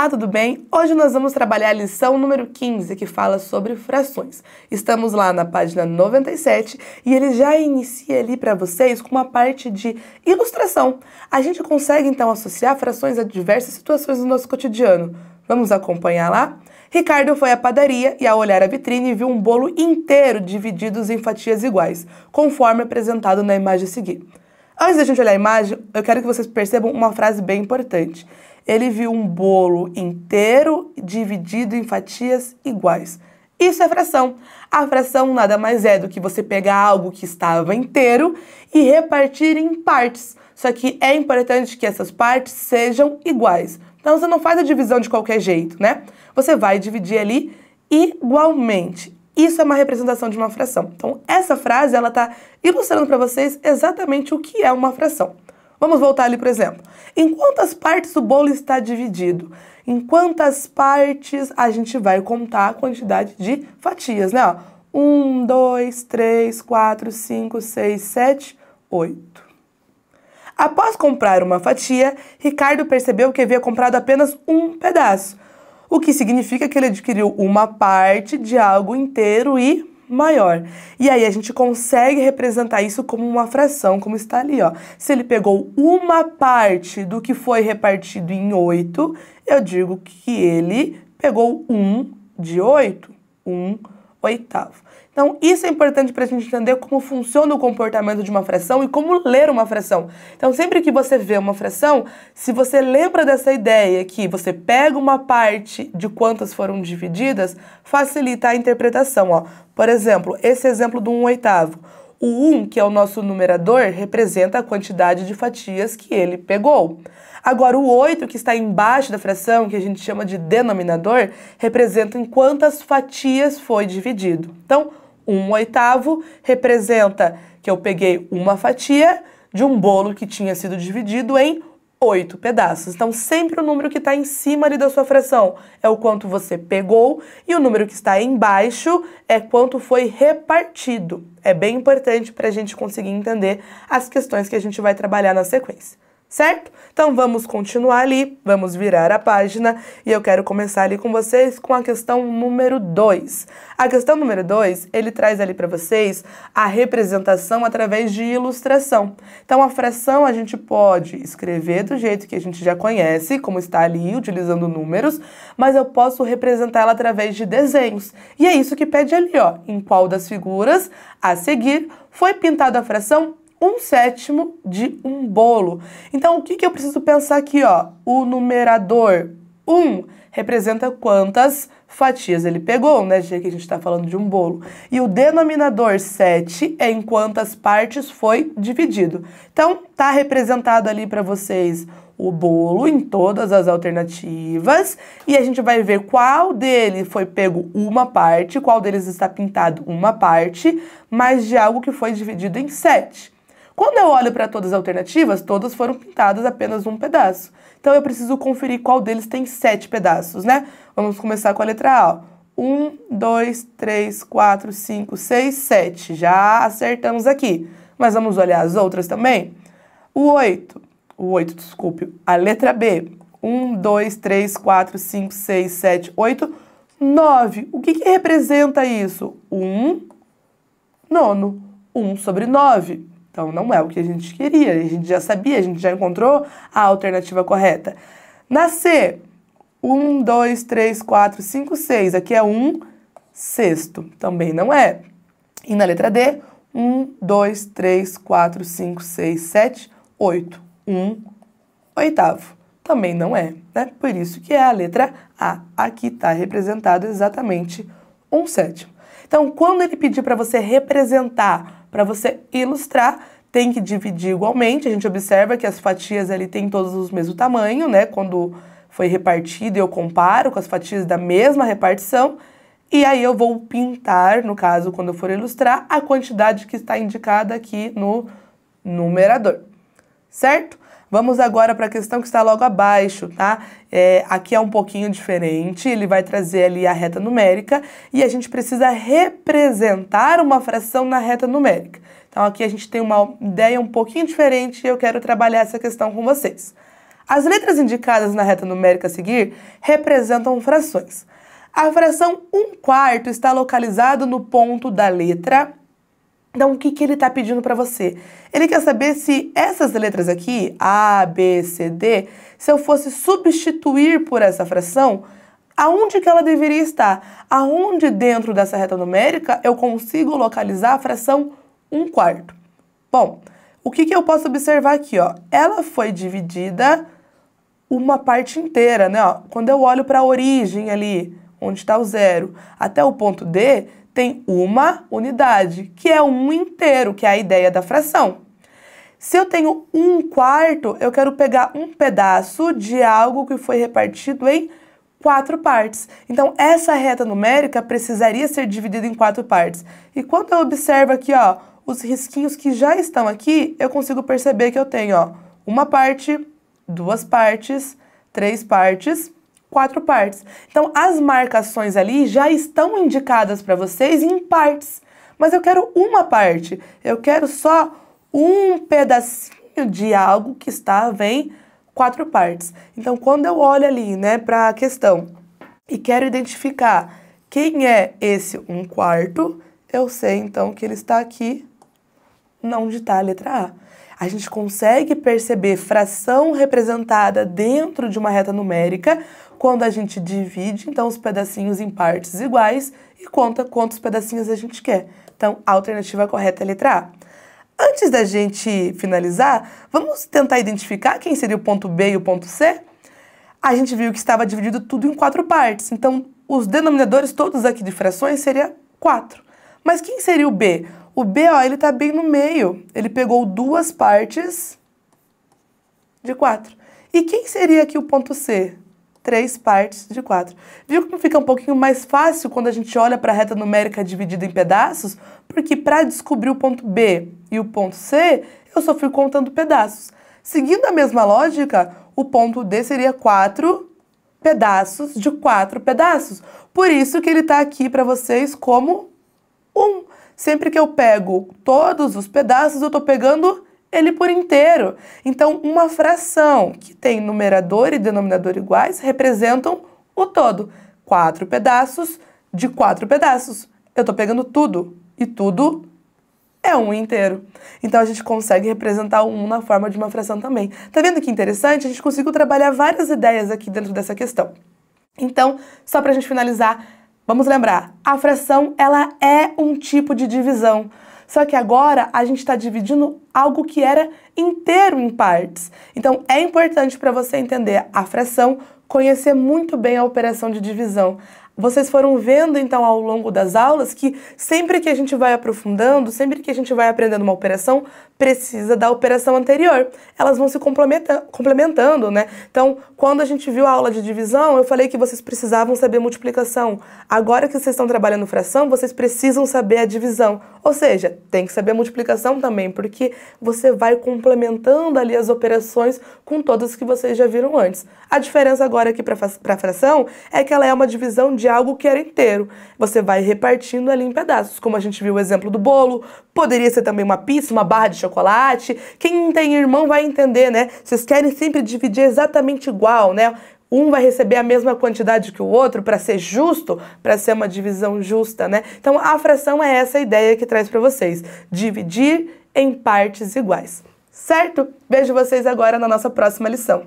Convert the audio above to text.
Olá, tudo bem? Hoje nós vamos trabalhar a lição número 15, que fala sobre frações. Estamos lá na página 97 e ele já inicia ali para vocês com uma parte de ilustração. A gente consegue então associar frações a diversas situações do nosso cotidiano. Vamos acompanhar lá? Ricardo foi à padaria e, ao olhar a vitrine, viu um bolo inteiro dividido em fatias iguais, conforme apresentado na imagem a seguir. Antes da gente olhar a imagem, eu quero que vocês percebam uma frase bem importante. Ele viu um bolo inteiro dividido em fatias iguais. Isso é fração. A fração nada mais é do que você pegar algo que estava inteiro e repartir em partes. Só que é importante que essas partes sejam iguais. Então você não faz a divisão de qualquer jeito, né? Você vai dividir ali igualmente. Isso é uma representação de uma fração. Então essa frase ela está ilustrando para vocês exatamente o que é uma fração. Vamos voltar ali, por exemplo. Em quantas partes o bolo está dividido? Em quantas partes a gente vai contar a quantidade de fatias, né? Ó, 1, 2, 3, 4, 5, 6, 7, 8. Após comprar uma fatia, Ricardo percebeu que havia comprado apenas um pedaço, o que significa que ele adquiriu uma parte de algo inteiro e maior. E aí a gente consegue representar isso como uma fração, como está ali, ó. Se ele pegou uma parte do que foi repartido em 8, eu digo que ele pegou 1 de 8, 1/8. Então, isso é importante para a gente entender como funciona o comportamento de uma fração e como ler uma fração. Então, sempre que você vê uma fração, se você lembra dessa ideia que você pega uma parte de quantas foram divididas, facilita a interpretação, ó. Por exemplo, esse exemplo do 1/8. O 1, que é o nosso numerador, representa a quantidade de fatias que ele pegou. Agora, o 8, que está embaixo da fração, que a gente chama de denominador, representa em quantas fatias foi dividido. Então, 1/8 representa que eu peguei uma fatia de um bolo que tinha sido dividido em 8 pedaços. Então, sempre o número que está em cima ali da sua fração é o quanto você pegou e o número que está embaixo é quanto foi repartido. É bem importante para a gente conseguir entender as questões que a gente vai trabalhar na sequência. Certo? Então vamos continuar ali, vamos virar a página e eu quero começar ali com vocês com a questão número 2. A questão número 2, ele traz ali para vocês a representação através de ilustração. Então a fração a gente pode escrever do jeito que a gente já conhece, como está ali, utilizando números, mas eu posso representar ela através de desenhos. E é isso que pede ali, ó, em qual das figuras a seguir foi pintada a fração 1/7 de um bolo. Então, o que eu preciso pensar aqui, ó? O numerador 1 representa quantas fatias ele pegou, né? Já que a gente está falando de um bolo. E o denominador 7 é em quantas partes foi dividido. Então, tá representado ali para vocês o bolo em todas as alternativas e a gente vai ver qual dele foi pego uma parte, qual deles está pintado uma parte, mas de algo que foi dividido em 7. Quando eu olho para todas as alternativas, todas foram pintadas apenas um pedaço. Então, eu preciso conferir qual deles tem 7 pedaços, né? Vamos começar com a letra A, ó. 1, 2, 3, 4, 5, 6, 7. Já acertamos aqui. Mas vamos olhar as outras também? O 8, desculpe, a letra B. 1, 2, 3, 4, 5, 6, 7, 8, 9. O que representa isso? 1/9. 1/9. Então, não é o que a gente queria, a gente já sabia, a gente já encontrou a alternativa correta. Na C, 1, 2, 3, 4, 5, 6. Aqui é 1/6. Também não é. E na letra D, 1, 2, 3, 4, 5, 6, 7, 8. 1/8. Também não é, né? Por isso que é a letra A. Aqui está representado exatamente 1/7. Então, quando ele pedir para você representar, para você ilustrar, tem que dividir igualmente. A gente observa que as fatias ali têm todos o mesmo tamanho, né? Quando foi repartido, eu comparo com as fatias da mesma repartição. E aí eu vou pintar, no caso, quando eu for ilustrar, a quantidade que está indicada aqui no numerador. Certo? Vamos agora para a questão que está logo abaixo, tá? Aqui é um pouquinho diferente, ele vai trazer ali a reta numérica e a gente precisa representar uma fração na reta numérica. Então aqui a gente tem uma ideia um pouquinho diferente e eu quero trabalhar essa questão com vocês. As letras indicadas na reta numérica a seguir representam frações. A fração 1/4 está localizado no ponto da letra. Então, o que ele está pedindo para você? Ele quer saber se essas letras aqui, A, B, C, D, se eu fosse substituir por essa fração, aonde que ela deveria estar? Aonde dentro dessa reta numérica eu consigo localizar a fração 1/4? Bom, o que eu posso observar aqui, ó? Ela foi dividida uma parte inteira, né? Ó, quando eu olho para a origem ali, onde está o 0, até o ponto D, tem uma unidade, que é um inteiro, que é a ideia da fração. Se eu tenho 1/4, eu quero pegar um pedaço de algo que foi repartido em 4 partes. Então, essa reta numérica precisaria ser dividida em 4 partes. E quando eu observo aqui, ó, os risquinhos que já estão aqui, eu consigo perceber que eu tenho, ó, uma parte, 2 partes, 3 partes, 4 partes. Então, as marcações ali já estão indicadas para vocês em partes. Mas eu quero uma parte. Eu quero só um pedacinho de algo que estava em 4 partes. Então, quando eu olho ali, né, para a questão e quero identificar quem é esse 1/4, eu sei, então, que ele está aqui onde está a letra A. A gente consegue perceber fração representada dentro de uma reta numérica quando a gente divide, então, os pedacinhos em partes iguais e conta quantos pedacinhos a gente quer. Então, a alternativa correta é a letra A. Antes da gente finalizar, vamos tentar identificar quem seria o ponto B e o ponto C? A gente viu que estava dividido tudo em 4 partes, então, os denominadores todos aqui de frações seria 4. Mas quem seria o B? O B, ó, ele está bem no meio. Ele pegou 2 partes de 4. E quem seria aqui o ponto C? 3 partes de 4. Viu como fica um pouquinho mais fácil quando a gente olha para a reta numérica dividida em pedaços? Porque para descobrir o ponto B e o ponto C, eu só fui contando pedaços. Seguindo a mesma lógica, o ponto D seria 4 pedaços de 4 pedaços. Por isso que ele está aqui para vocês como 1. Sempre que eu pego todos os pedaços, eu estou pegando ele por inteiro. Então, uma fração que tem numerador e denominador iguais representam o todo. 4 pedaços de 4 pedaços. Eu estou pegando tudo. E tudo é um inteiro. Então, a gente consegue representar o 1 na forma de uma fração também. Tá vendo que interessante? A gente conseguiu trabalhar várias ideias aqui dentro dessa questão. Então, só para a gente finalizar, vamos lembrar, a fração ela é um tipo de divisão. Só que agora a gente está dividindo algo que era inteiro em partes. Então, é importante para você entender a fração, conhecer muito bem a operação de divisão. Vocês foram vendo, então, ao longo das aulas que sempre que a gente vai aprofundando, sempre que a gente vai aprendendo uma operação, precisa da operação anterior. Elas vão se complementando, né? Então, quando a gente viu a aula de divisão, eu falei que vocês precisavam saber multiplicação. Agora que vocês estão trabalhando fração, vocês precisam saber a divisão. Ou seja, tem que saber a multiplicação também, porque você vai complementando ali as operações com todas que vocês já viram antes. A diferença agora aqui para a fração é que ela é uma divisão de algo que era inteiro. Você vai repartindo ali em pedaços, como a gente viu o exemplo do bolo, poderia ser também uma pizza, uma barra de chocolate. Quem tem irmão vai entender, né? Vocês querem sempre dividir exatamente igual, né? Um vai receber a mesma quantidade que o outro para ser justo, para ser uma divisão justa, né? Então, a fração é essa ideia que traz para vocês. Dividir em partes iguais. Certo? Vejo vocês agora na nossa próxima lição.